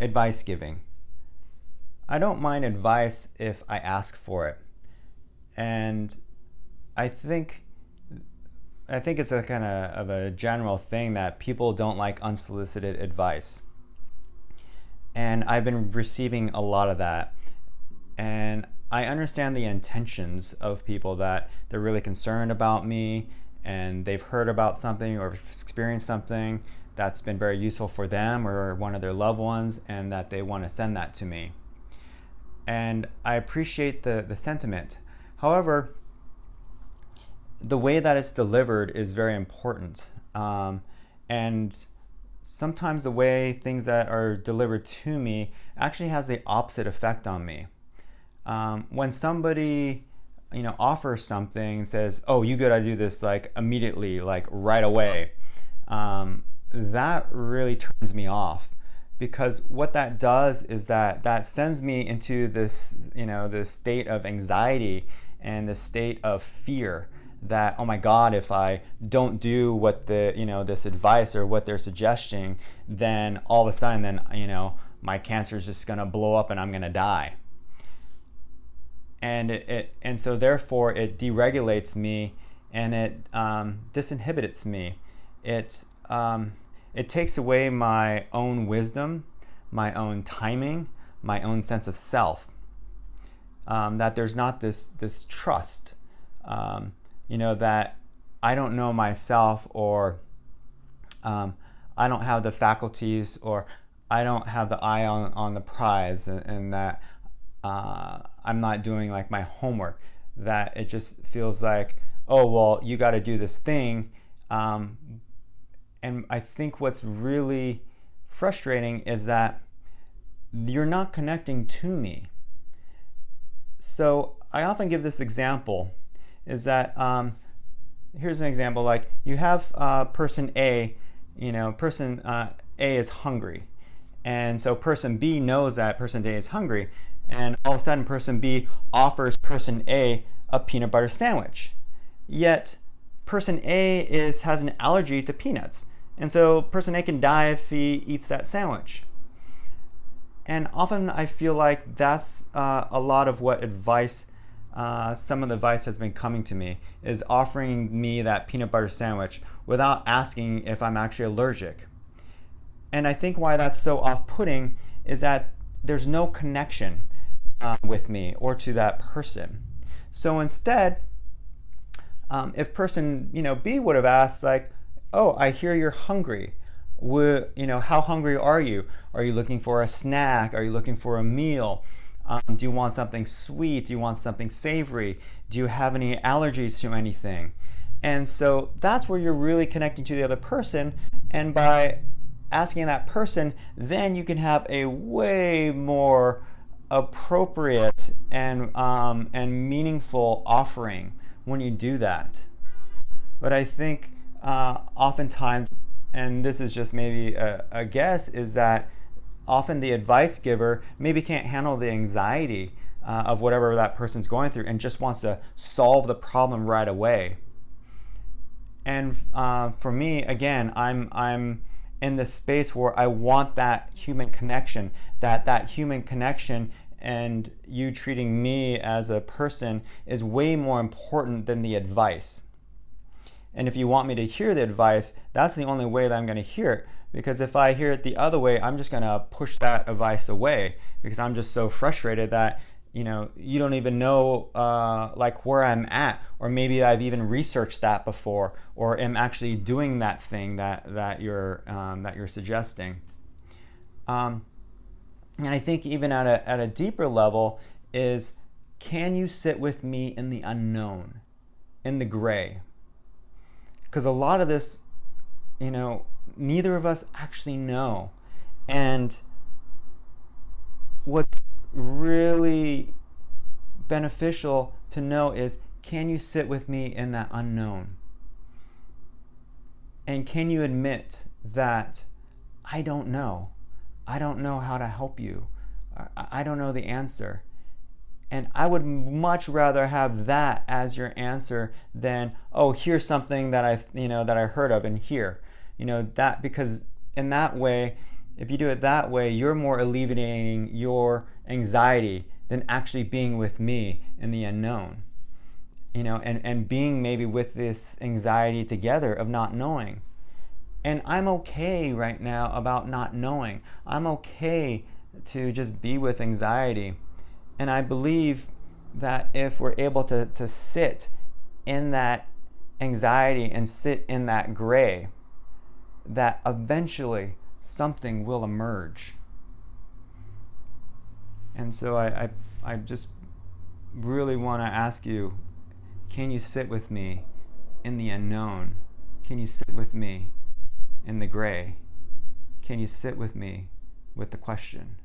advice giving. I don't mind advice if I ask for it. And I think it's a kind of a general thing that people don't like unsolicited advice. And I've been receiving a lot of that. And I understand the intentions of people, that they're really concerned about me and they've heard about something or experienced something that's been very useful for them or one of their loved ones, and that they want to send that to me. And I appreciate the sentiment. However, the way that it's delivered is very important. And sometimes the way things that are delivered to me actually has the opposite effect on me. When somebody offers something, says, "Oh, you gotta do this like immediately, like right away," that really turns me off, because what that does is that sends me into this this state of anxiety and this state of fear that, oh my God, if I don't do what this advice or what they're suggesting, then all of a sudden my cancer is just gonna blow up and I'm gonna die. And so therefore it deregulates me, and it disinhibits me. It takes away my own wisdom, my own timing, my own sense of self. That there's not this trust, that I don't know myself, or I don't have the faculties, or I don't have the eye on the prize, and that I'm not doing like my homework. That it just feels like, oh well, you got to do this thing. And I think what's really frustrating is that you're not connecting to me. So I often give this example, is that here's an example. Like, you have person A, person A is hungry, and so person B knows that person A is hungry, and all of a sudden person B offers person A a peanut butter sandwich. Yet person A has an allergy to peanuts, and so person A can die if he eats that sandwich. And often I feel like that's a lot of what advice, some of the advice has been coming to me, is offering me that peanut butter sandwich without asking if I'm actually allergic. And I think why that's so off-putting is that there's no connection with me or to that person. So instead, if person B would have asked, like, "Oh, I hear you're hungry. How hungry are you? Are you looking for a snack? Are you looking for a meal? Do you want something sweet? Do you want something savory? Do you have any allergies to anything?" And so that's where you're really connecting to the other person. And by asking that person, then you can have a way more appropriate and meaningful offering when you do that. But I think oftentimes, and this is just maybe a guess, is that often the advice giver maybe can't handle the anxiety of whatever that person's going through, and just wants to solve the problem right away. And for me, again, I'm in this space where I want that human connection, that human connection, and you treating me as a person is way more important than the advice. And if you want me to hear the advice, that's the only way that I'm going to hear it. Because if I hear it the other way, I'm just going to push that advice away, because I'm just so frustrated that you don't even know like where I'm at, or maybe I've even researched that before, or am actually doing that thing that you're suggesting. And I think even at a deeper level is, can you sit with me in the unknown, in the gray? Because a lot of this, neither of us actually know. And what's really beneficial to know is, can you sit with me in that unknown? And can you admit that I don't know? I don't know how to help you. I don't know the answer. And I would much rather have that as your answer than, oh, here's something that I heard of, and here, that, because in that way If you do it that way, you're more alleviating your anxiety than actually being with me in the unknown. And being maybe with this anxiety together of not knowing. And I'm okay right now about not knowing. I'm okay to just be with anxiety. And I believe that if we're able to sit in that anxiety and sit in that gray, that eventually something will emerge. And so I just really want to ask you, can you sit with me in the unknown? Can you sit with me in the gray? Can you sit with me with the question?